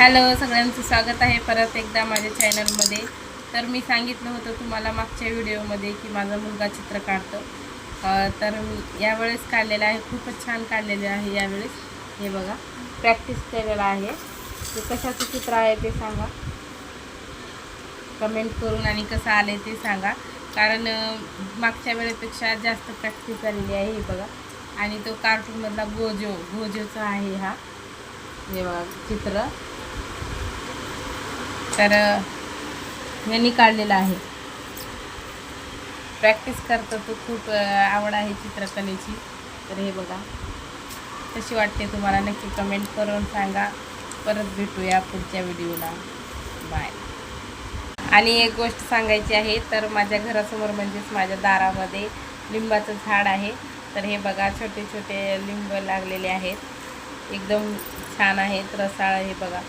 Hello, सगळ्यांचं स्वागत आहे परत एकदा माझ्या चॅनलमध्ये. तर मी सांगितलं होतं तुम्हाला मागच्या व्हिडिओमध्ये की माझा मुलगा चित्र काढतो. तर मी यावेळेस काढलेलं आहे, खूपच छान काढलेलं आहे यावेळेस. हे बघा, प्रॅक्टिस केलेलं आहे. ते कशाचं चित्र आहे ते सांगा कमेंट करून, आणि कसं आले ते सांगा. कारण मागच्या वेळेपेक्षा जास्त प्रॅक्टिस झालेली आहे. हे बघा, आणि तो कार्टूनमधला गोजोचा आहे हा. हे बघा चित्र, तर यांनी काढलेला आहे. प्रॅक्टिस करतो तो, खूप आवड आहे चित्रकलेची. तर हे बघा, कशी वाटते तुम्हाला नक्की कमेंट करून सांगा. परत भेटूया पुढच्या व्हिडिओला. बाय. आणि एक गोष्ट सांगायची आहे, तर माझ्या घरासमोर म्हणजेच माझ्या दारामध्ये लिंबाचं झाड आहे. तर हे बघा, छोटे छोटे लिंब लागलेले आहेत, एकदम छान आहेत, रसाळ. हे बघा.